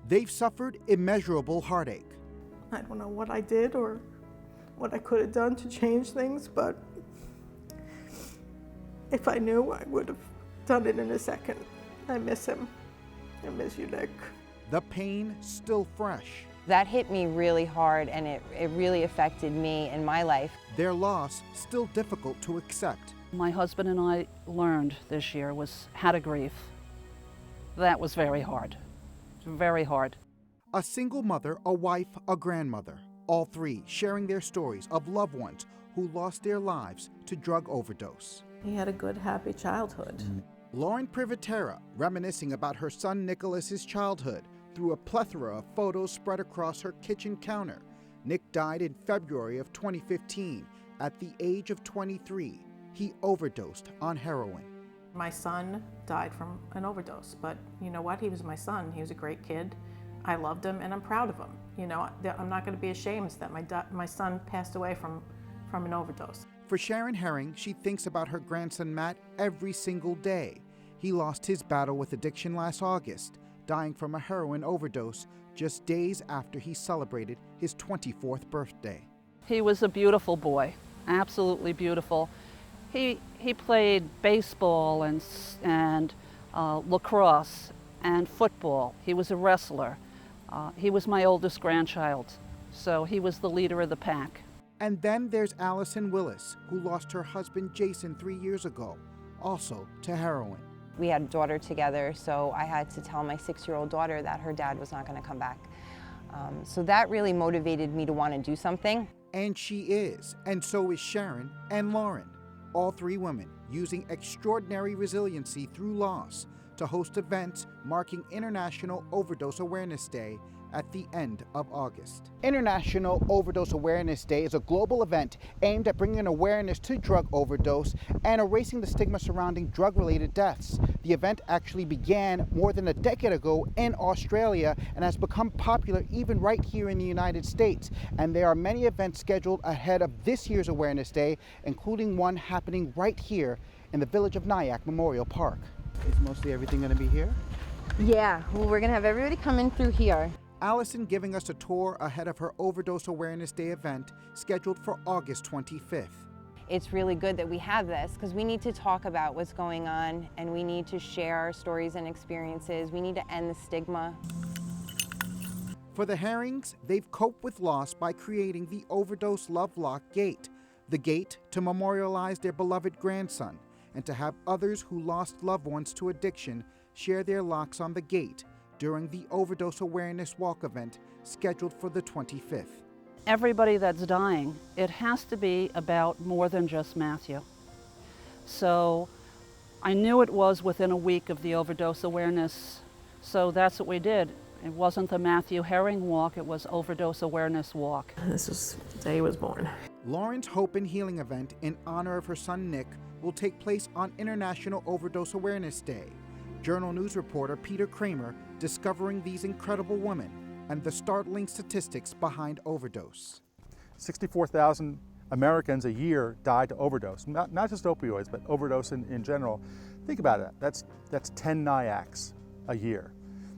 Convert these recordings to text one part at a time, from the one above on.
They've suffered immeasurable heartache. I don't know what I did or what I could have done to change things, but if I knew, I would have done it in a second. I miss him. I miss you, Nick. The pain still fresh. That hit me really hard, and it really affected me in my life. Their loss still difficult to accept. My husband and I learned this year how to grieve. That was very hard, very hard. A single mother, a wife, a grandmother, all three sharing their stories of loved ones who lost their lives to drug overdose. He had a good, happy childhood. Lauren Privatera reminiscing about her son Nicholas's childhood through a plethora of photos spread across her kitchen counter. Nick died in February of 2015 at the age of 23. He overdosed on heroin. My son died from an overdose, but you know what? He was my son. He was a great kid. I loved him, and I'm proud of him. You know, I'm not going to be ashamed that my son passed away from an overdose. For Sharon Herring, she thinks about her grandson Matt every single day. He lost his battle with addiction last August, dying from a heroin overdose just days after he celebrated his 24th birthday. He was a beautiful boy, absolutely beautiful. He played baseball and lacrosse and football. He was a wrestler. He was my oldest grandchild, so he was the leader of the pack. And then there's Allison Willis, who lost her husband Jason 3 years ago, also to heroin. We had a daughter together, so I had to tell my 6-year-old daughter that her dad was not going to come back. So that really motivated me to want to do something. And she is, and so is Sharon and Lauren, all three women using extraordinary resiliency through loss to host events marking International Overdose Awareness Day at the end of August. International Overdose Awareness Day is a global event aimed at bringing awareness to drug overdose and erasing the stigma surrounding drug-related deaths. The event actually began more than a decade ago in Australia and has become popular even right here in the United States. And there are many events scheduled ahead of this year's Awareness Day, including one happening right here in the Village of Nyack Memorial Park. Is mostly everything going to be here? Yeah, well, we're going to have everybody come in through here. Allison giving us a tour ahead of her Overdose Awareness Day event scheduled for August 25th. It's really good that we have this because we need to talk about what's going on, and we need to share our stories and experiences. We need to end the stigma. For the Herrings, they've coped with loss by creating the Overdose Love Lock Gate, the gate to memorialize their beloved grandson and to have others who lost loved ones to addiction share their locks on the gate during the Overdose Awareness Walk event scheduled for the 25th. Everybody that's dying, it has to be about more than just Matthew. So I knew it was within a week of the overdose awareness, so that's what we did. It wasn't the Matthew Herring Walk, it was Overdose Awareness Walk. This is the day he was born. Lauren's Hope and Healing event in honor of her son Nick will take place on International Overdose Awareness Day. Journal News reporter Peter Kramer discovering these incredible women and the startling statistics behind overdose. 64,000 Americans a year died to overdose, not just opioids, but overdose in general. Think about it, that's 10 Nyaks a year.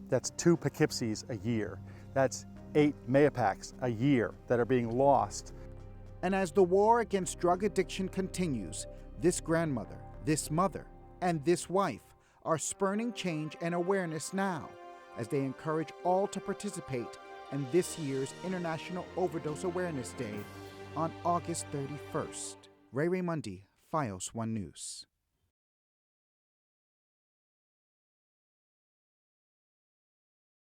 That's 2 Poughkeepsies a year. That's 8 Mayapacs a year that are being lost. And as the war against drug addiction continues, this grandmother, this mother, and this wife are spurning change and awareness now as they encourage all to participate in this year's International Overdose Awareness Day on August 31st. Ray Mundy, FiOS 1 News.